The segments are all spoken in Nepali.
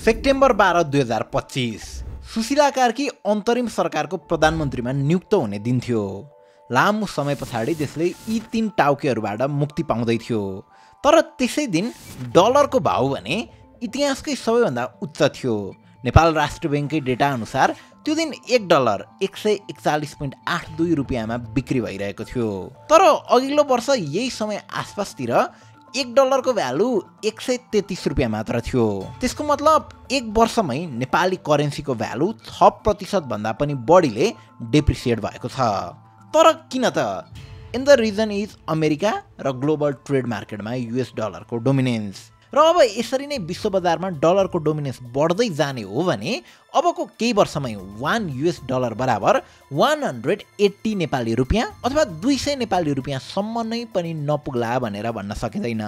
सेप्टेम्बर 12 2025 सुशीला कार्की अन्तरिम सरकारको प्रधानमन्त्रीमा नियुक्त हुने दिन थियो। लामो समय पछाडि देशले यी 3 टाउकेहरूबाट मुक्ति पाउँदै थियो। तर त्यसै दिन डलरको भाउ भने इतिहासकै सबैभन्दा उच्च थियो। नेपाल राष्ट्र बैंककै डेटा अनुसार त्यो दिन 1 डलर 141.82 रुपियाँमा बिक्री भइरहेको थियो। तर अघिल्लो वर्ष यही समय आसपासतिर 1 डलरको भ्यालु 133 रुपियाँ मात्र थियो। त्यसको मतलब एक वर्षमै नेपाली करेन्सीको भ्यालु 6% भन्दा पनि बढीले डेप्रिसिएट भएको छ। तर किन त? In the reason is America र ग्लोबल ट्रेड मार्केटमा युएस डलरको डोमिनेन्स। र अब यसरी नै विश्व बजारमा डलरको डोमिनेन्स बढ्दै जाने हो भने अबको केही वर्षमै 1 युएस डलर बराबर 180 नेपाली रुपियाँ अथवा 200 नेपाली रुपियाँसम्म नै पनि नपुग्ला भनेर भन्न सकिँदैन,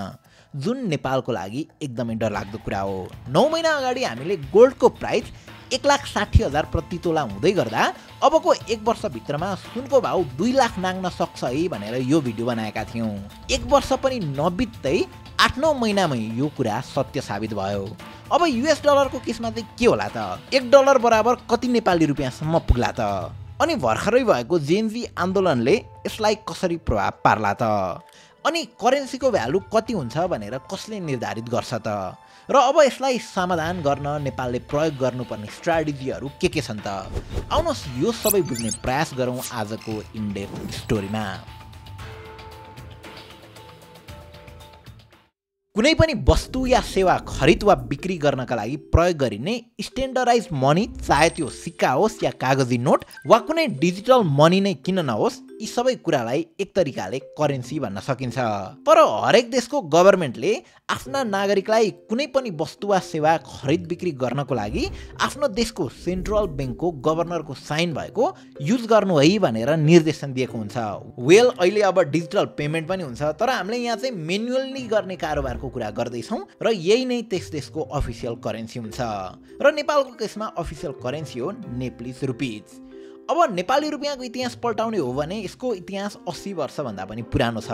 जुन नेपालको लागि एकदमै डरलाग्दो कुरा हो। 9 महिना अगाडि हामीले गोल्डको प्राइस 1,60,000 प्रति तोला हुँदै गर्दा अबको एक वर्षभित्रमा सुनको भाउ 2 लाख नाग्न सक्छ है भनेर यो भिडियो बनाएका थियौँ। एक वर्ष पनि नबित्दै 8-9 महिनामै यो कुरा सत्य साबित भयो। अब युएस डलरको केसमा चाहिँ के होला त? 1 डलर बराबर कति नेपाली रुपियाँसम्म पुग्ला त? अनि भर्खरै भएको जेनजी आन्दोलनले यसलाई कसरी प्रभाव पार्ला त? अनि करेन्सीको भ्यालु कति हुन्छ भनेर कसले निर्धारित गर्छ त? र अब यसलाई समाधान गर्न नेपालले प्रयोग गर्नुपर्ने स्ट्राटेजीहरू के छन् त? आउनुहोस् यो सबै बुझ्ने प्रयास गरौँ आजको इनडेप्थ स्टोरीमा। कुनै पनि वस्तु या सेवा खरिद वा बिक्री गर्नका लागि प्रयोग गरिने स्ट्यान्डर्डाइज मनी, चाहे त्यो सिक्का होस् या कागजी नोट वा कुनै डिजिटल मनी नै किन नहोस्, यी सबै कुरालाई एक तरिकाले करेन्सी भन्न सकिन्छ। तर हरेक देशको गभर्नमेन्टले आफ्ना नागरिकलाई कुनै पनि वस्तु वा सेवा खरिद बिक्री गर्नको लागि आफ्नो देशको सेन्ट्रल ब्याङ्कको गभर्नरको साइन भएको युज गर्नु है भनेर निर्देशन दिएको हुन्छ। वेल, अहिले अब डिजिटल पेमेन्ट पनि हुन्छ, तर हामीले यहाँ चाहिँ मेनुअली गर्ने कारोबारको कुरा गर्दैछौँ र यही नै त्यस देशको अफिसियल करेन्सी हुन्छ। र नेपालको केसमा अफिसियल करेन्सी हो नेप्लिज रुपिज। अब नेपाली रुपियाँको इतिहास पल्टाउने हो भने यसको इतिहास 80 वर्षभन्दा पनि पुरानो छ।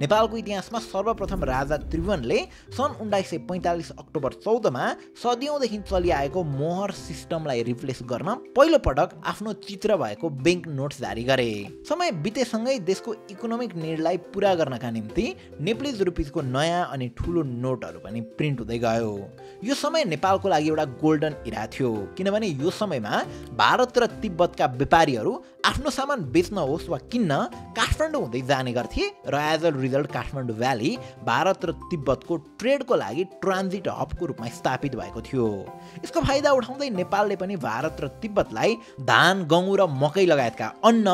नेपालको इतिहासमा सर्वप्रथम राजा त्रिभुवनले सन् 1945 अक्टोबर 14मा सदियौँदेखि चलिआएको मोहर सिस्टमलाई रिप्लेस गर्न पहिलो पटक आफ्नो चित्र भएको बैंक नोट्स जारी गरे। समय बितेसँगै देशको इकोनोमिक निडलाई पुरा गर्नका निम्ति नेप्लिज रुपिजको नयाँ अनि ठुलो नोटहरू पनि प्रिन्ट हुँदै गयो। यो समय नेपालको लागि एउटा गोल्डन इरा थियो, किनभने यो समयमा भारत र तिब्बतका व्यापारीहरू आफ्नो सामान बेच्न होस् वा किन्न काठमाडौँ हुँदै जाने गर्थे र as a result Kathmandu valley Bharat र तिब्बतको ट्रेडको लागि ट्रान्जिट हबको रूपमा स्थापित भएको थियो। यसको फाइदा उठाउँदै नेपालले पनि भारत र तिब्बतलाई धान, गहुँ र मकै लगायतका अन्न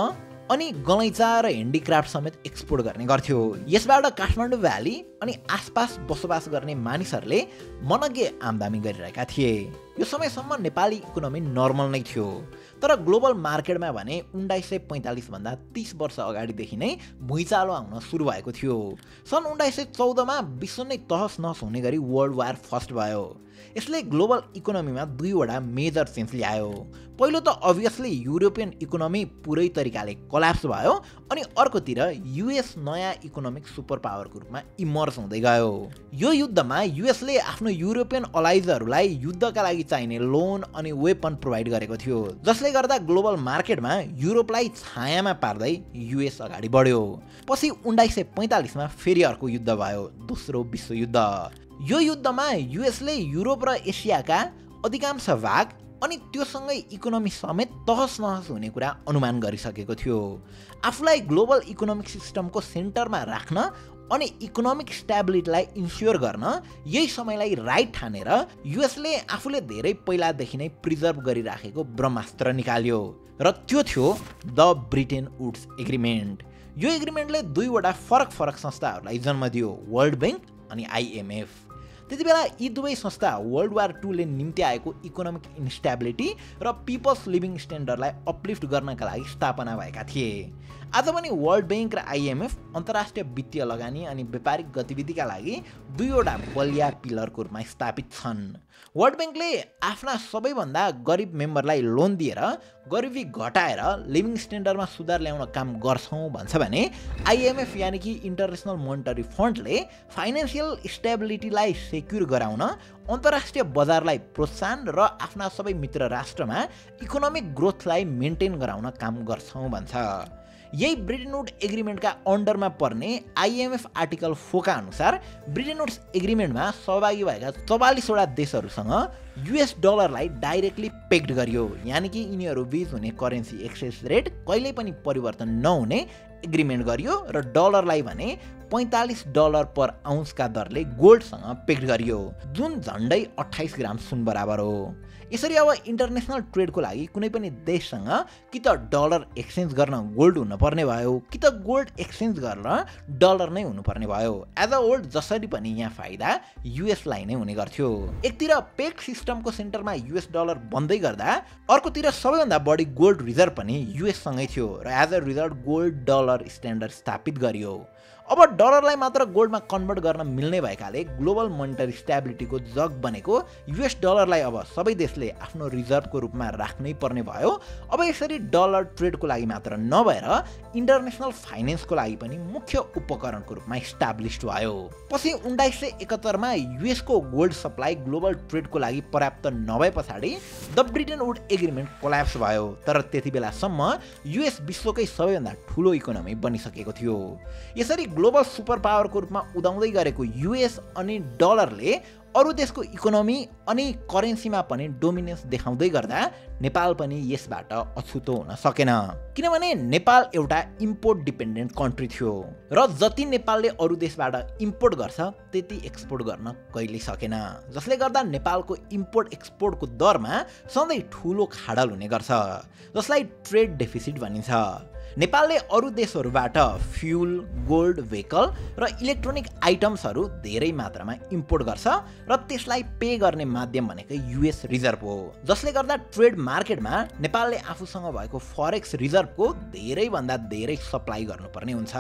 अनि गलैँचा र ह्यान्डिक्राफ्ट समेत एक्सपोर्ट गर्ने गर्थ्यो। यसबाट काठमाडौँ भ्याली अनि आसपास बसोबास गर्ने मानिसहरूले मनग्गे आमदानी गरिरहेका थिए। यो समयसम्म नेपाली इकोनोमी नर्मल नै थियो। तर ग्लोबल मार्केटमा भने 1945 भन्दा 30 वर्ष अगाडिदेखि नै भुइँचालो आउन सुरु भएको थियो। सन् 1914मा विश्व नै तहस नहस हुने गरी वर्ल्ड वार फर्स्ट भयो। यसले ग्लोबल इकोनोमीमा 2 वटा मेजर चेन्ज ल्यायो। पहिलो त अभियसली युरोपियन इकोनोमी पुरै तरिकाले कोल्याप्स भयो अनि अर्कोतिर युएस नयाँ इकोनोमिक सुपर पावरको रूपमा इमर्ज हुँदै गयो। यो युद्धमा युएसले आफ्नो युरोपियन अलाइजहरूलाई युद्धका लागि चाहिने लोन अनि वेपन प्रोभाइड गरेको थियो, जसले गर्दा ग्लोबल मार्केटमा युरोपलाई छायामा पार्दै युएस अगाडि बढ्यो। पछि 1945मा फेरि अर्को युद्ध भयो, दोस्रो विश्वयुद्ध। यो युद्धमा युएसले युरोप र एसियाका अधिकांश भाग अनि त्योसँगै इकोनोमी समेत तहस नहस हुने कुरा अनुमान गरिसकेको थियो। आफूलाई ग्लोबल इकोनोमिक सिस्टमको सेन्टरमा राख्न अनि इकोनोमिक स्टेबिलिटीलाई इन्स्योर गर्न यही समयलाई राइट ठानेर युएसले आफूले धेरै पहिलादेखि नै प्रिजर्भ गरिराखेको ब्रह्मास्त्र निकाल्यो र त्यो थियो द ब्रिटेन वुड्स एग्रिमेन्ट। यो एग्रिमेन्टले 2 वटा फरक संस्थाहरूलाई जन्म दियो, वर्ल्ड ब्याङ्क अनि आइएमएफ। त्यति बेला यी दुवै संस्था वर्ल्ड वार 2 ले निम्ति आएको इकोनोमिक इन्स्टेबिलिटी र पिपल्स लिभिङ स्ट्यान्डर्डलाई अपलिफ्ट गर्नका लागि स्थापना भएका थिए। आज पनि वर्ल्ड बैंक र IMF अन्तर्राष्ट्रिय वित्तीय लगानी अनि व्यापारिक गतिविधिका लागि दुईवटा बलिया पिलरको रूपमा स्थापित छन्। वर्ल्ड बैंकले आफ्ना सबैभन्दा गरिब मेम्बरलाई लोन दिएर गरिबी घटाएर लिभिङ स्ट्यान्डर्डमा सुधार ल्याउन काम गर्छौँ भन्छ भने IMF यानि कि इन्टरनेसनल मोनिटरी फन्डले फाइनेन्सियल स्टेबिलिटीलाई सेक्युर गराउन अन्तर्राष्ट्रिय बजारलाई प्रोत्साहन र आफ्ना सबै मित्र राष्ट्रमा इकोनोमिक ग्रोथलाई मेन्टेन गराउन काम गर्छौँ भन्छ। यही ब्रिटेन वुड्स एग्रिमेन्टका अन्डरमा पर्ने IMF आर्टिकल 4 का अनुसार ब्रिटेन वुड्स एग्रिमेन्टमा सहभागी भएका 44वटा देशहरूसँग US डलरलाई डाइरेक्टली पेक्ड गरियो, यानि कि यिनीहरू बीच हुने करेन्सी एक्सचेन्ज रेट कहिल्यै पनि परिवर्तन नहुने एग्रिमेन्ट गरियो र डलरलाई भने $45 पर आउन्सका दरले गोल्डसँग पेक्ड गरियो, जुन झन्डै 28 ग्राम सुन बराबर हो। यसरी अब इन्टरनेसनल ट्रेडको लागि कुनै पनि देशसँग कि त डलर एक्सचेन्ज गर्न गोल्ड हुनुपर्ने भयो कि त गोल्ड एक्सचेन्ज गर्न डलर नै हुनुपर्ने भयो। एज अ होल जसरी पनि यहाँ फाइदा US लाई नै हुने गर्थ्यो। एकतिर पेक्ड सिस्टमको सेन्टरमा US डलर बन्दै गर्दा अर्कोतिर सबैभन्दा बढी गोल्ड रिजर्भ पनि US सँगै थियो र as a result gold dollar standard स्थापित गरियो। अब डलरलाई मात्र गोल्डमा कन्भर्ट गर्न मिल्ने भएकाले ग्लोबल मोनिटरी स्टेबिलिटीको जग बनेको US डलरलाई अब सबै देशले आफ्नो रिजर्भको रूपमा राख्नै पर्ने भयो। अब यसरी डलर ट्रेडको लागि मात्र नभएर इन्टरनेसनल फाइनेन्सको लागि पनि मुख्य उपकरणको रूपमा इस्टाब्लिस्ड भयो। पछि 1971 मा US को गोल्ड सप्लाई ग्लोबल ट्रेडको लागि पर्याप्त नभए पछाडि the Bretton Woods agreement collapse भयो, तर त्यति बेलासम्म US विश्वकै सबैभन्दा ठुलो इकोनोमी बनिसकेको थियो। यसरी ग्लोबल सुपर पावरको रूपमा उदाउँदै गरेको US अनि डलरले अरू देशको इकोनोमी अनि करेन्सीमा पनि डोमिनेन्स देखाउँदै गर्दा नेपाल पनि यसबाट अछुतो हुन सकेन, किनभने नेपाल एउटा इम्पोर्ट डिपेन्डेन्ट कन्ट्री थियो र जति नेपालले अरू देशबाट इम्पोर्ट गर्छ त्यति एक्सपोर्ट गर्न कहिल्यै सकेन, जसले गर्दा नेपालको इम्पोर्ट एक्सपोर्टको दरमा सधैँ ठुलो खाडल हुने गर्छ, जसलाई ट्रेड डेफिसिट भनिन्छ। नेपालले अरू देशहरूबाट फ्युल, गोल्ड, भेहिकल र इलेक्ट्रोनिक आइटम्सहरू धेरै मात्रामा इम्पोर्ट गर्छ र त्यसलाई पे गर्ने माध्यम भनेको US रिजर्भ हो, जसले गर्दा ट्रेड मार्केटमा नेपालले आफूसँग भएको फरेक्स रिजर्भको धेरैभन्दा धेरै सप्लाई गर्नुपर्ने हुन्छ।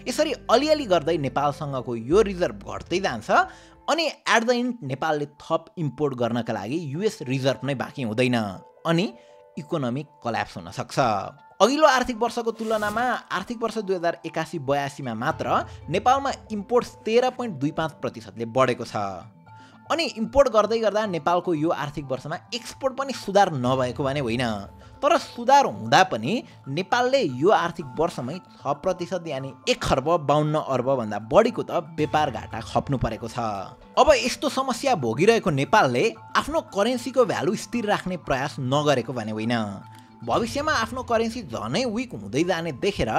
यसरी अलिअलि गर्दै नेपालसँगको यो रिजर्भ घट्दै जान्छ अनि एट द एन्ड नेपालले थप इम्पोर्ट गर्नका लागि US रिजर्भ नै बाँकी हुँदैन अनि इकोनोमिक कोल्याप्स हुन सक्छ। अघिल्लो आर्थिक वर्षको तुलनामा आर्थिक वर्ष 2081-82 मा मात्र नेपालमा इम्पोर्ट्स 13.25% बढेको छ अनि इम्पोर्ट गर्दै गर्दा नेपालको यो आर्थिक वर्षमा एक्सपोर्ट पनि सुधार नभएको भने होइन, तर सुधार हुँदा पनि नेपालले यो आर्थिक वर्षमै 6% यानि 1,52 अर्ब भन्दा बढीको त व्यापार घाटा खप्नु परेको छ। अब यस्तो समस्या भोगिरहेको नेपालले आफ्नो करेन्सीको भ्यालु स्थिर राख्ने प्रयास नगरेको भने होइन, भविष्यमा आफ्नो करेन्सी झनै विक हुँदै जाने देखेर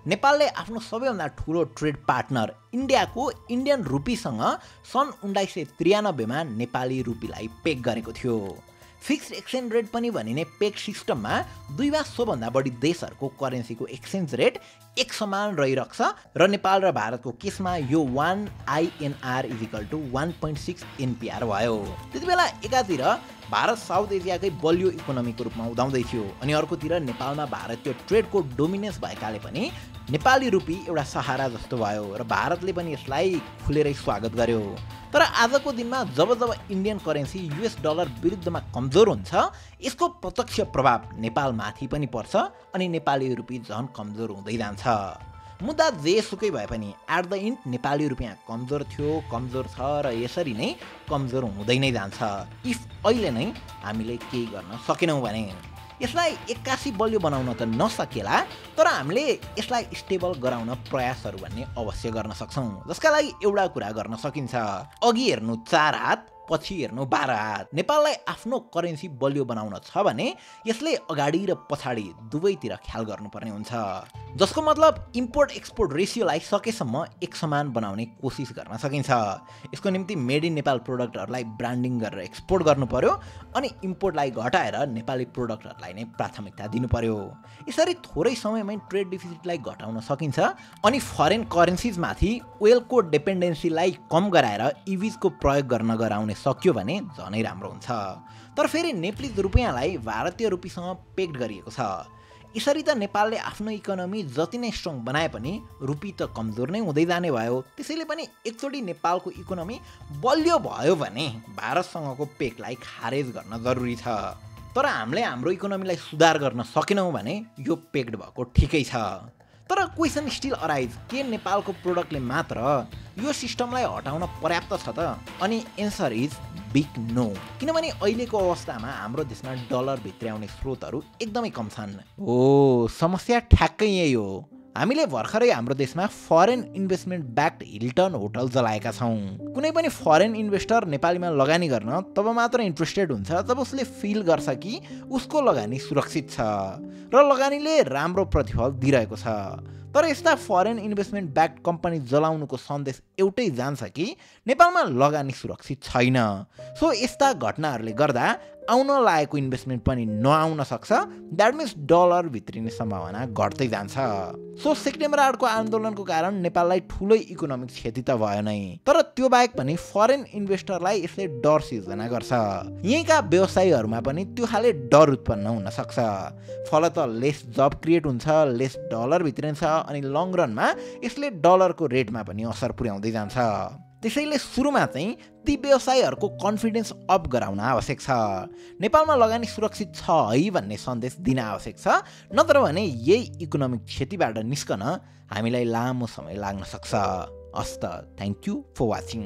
नेपालले आफ्नो सबैभन्दा ठुलो ट्रेड पार्टनर इन्डियाको इन्डियन रुपीसँग सन् 1993 मा नेपाली रुपीलाई पेक गरेको थियो। फिक्स्ड एक्सचेन्ज रेट पनि भनिने पेक सिस्टममा दुई वा सोभन्दा बढी देशहरूको करेन्सीको एक्सचेन्ज रेट एक समान रहिरहन्छ र नेपाल र भारतको केसमा यो 1 INR = 1.6 NPR भयो। त्यतिबेला एकातिर भारत साउथ एसियाकै बलियो इकोनोमीको रूपमा उदाउँदै थियो अनि अर्कोतिर नेपालमा भारतीय ट्रेडको डोमिनेन्स भएकाले पनि नेपाली रुपी एउटा सहारा जस्तो भयो र भारतले पनि यसलाई खुलेरै स्वागत गर्यो। तर आजको दिनमा जब इन्डियन करेन्सी US डलर विरुद्धमा कमजोर हुन्छ यसको प्रत्यक्ष प्रभाव नेपालमाथि पनि पर्छ अनि नेपाली रुपी झन कमजोर हुँदै जान्छ। मुद्दा जेसुकै भए पनि एट द एन्ड नेपाली रुपियाँ कमजोर थियो, कमजोर छ र यसरी नै कमजोर हुँदै नै जान्छ इफ अहिले नै हामीले केही गर्न सकेनौँ भने। यसलाई 81 बलियो बनाउन त नसकेला, तर हामीले यसलाई स्टेबल गराउन प्रयासहरू भन्ने अवश्य गर्न सक्छौँ, जसका लागि एउटा कुरा गर्न सकिन्छ, अघि हेर्नु 4 हात पछि हेर्नु 12 हात। नेपाललाई आफ्नो करेन्सी बलियो बनाउन छ भने यसले अगाडि र पछाडि दुवैतिर ख्याल गर्नुपर्ने हुन्छ, जसको मतलब इम्पोर्ट एक्सपोर्ट रेसियोलाई सकेसम्म एक समान बनाउने कोसिस गर्न सकिन्छ। यसको निम्ति मेड इन नेपाल प्रोडक्टहरूलाई ब्रान्डिङ गरेर एक्सपोर्ट गर्नु पर्यो अनि इम्पोर्टलाई घटाएर नेपाली प्रोडक्टहरूलाई नै प्राथमिकता दिनु पर्यो। यसरी थोरै समयमै ट्रेड डिफिसिटलाई घटाउन सकिन्छ अनि फरेन करेन्सिजमाथि ओइलको डिपेन्डेन्सीलाई कम गराएर इभिजको प्रयोग गर्न गराउने सक्यो भने झनै राम्रो हुन्छ। तर फेरि नेपाली रुपियाँलाई भारतीय रुपीसँग पेक्ड गरिएको छ। यसरी त नेपालले आफ्नो इकोनोमी जति नै स्ट्रङ बनाए पनि रुपी त कमजोर नै हुँदै जाने भयो। त्यसैले पनि एकचोटि नेपालको इकोनोमी बलियो भयो भने भारतसँगको पेकलाई खारेज गर्न जरुरी छ। तर हामीले हाम्रो इकोनोमीलाई सुधार गर्न सकेनौँ भने यो पेक्ड भएको ठिकै छ। तर क्वेसन स्टिल अराइज, के नेपालको प्रोडक्टले मात्र यो सिस्टमलाई हटाउन पर्याप्त छ त? अनि एन्सर इज बिग नो। किनभने अहिलेको अवस्थामा हाम्रो देशमा डलर भित्र्याउने स्रोतहरू एकदमै कम छन्। समस्या ठ्याक्कै यही हो। हामीले भर्खरै हाम्रो देशमा foreign investment backed Hilton hotel जलाएका छौँ। कुनै पनि फरेन इन्भेस्टर नेपालीमा लगानी गर्न तब मात्र इन्ट्रेस्टेड हुन्छ जब उसले फिल गर्छ कि उसको लगानी सुरक्षित छ र लगानीले राम्रो प्रतिफल दिइरहेको छ। तर यस्ता फरेन इन्भेस्टमेन्ट ब्याक्ड कम्पनी जलाउनुको सन्देश एउटै जान्छ कि नेपालमा लगानी सुरक्षित छैन। सो यस्ता घटनाहरूले गर्दा आउन लागेको इन्भेस्टमेन्ट पनि नआउन सक्छ। द्याट मिन्स डलर भित्रिने सम्भावना घट्दै जान्छ। सो सेप्टेम्बर 8को आन्दोलनको कारण नेपाललाई ठुलै इकोनोमिक क्षति त भयो नै, तर त्यो बाहेक पनि फरेन इन्भेस्टरलाई यसले डर सिर्जना गर्छ। यहीँका व्यवसायीहरूमा पनि त्यो खाले डर उत्पन्न हुन सक्छ। फलत लेस जब क्रिएट हुन्छ, लेस डलर भित्रिन्छ, अनि लङ रनमा यसले डलरको रेटमा पनि असर पुर्याउँदै जान्छ। त्यसैले सुरुमा चाहिँ ती व्यवसायीहरूको कन्फिडेन्स अप गराउन आवश्यक छ। नेपालमा लगानी सुरक्षित छ है भन्ने सन्देश दिन आवश्यक छ। नत्र भने यही इकोनोमिक क्षतिबाट निस्कन हामीलाई लामो समय लाग्न सक्छ। हस्त, थ्याङ्क यू फर वाचिङ।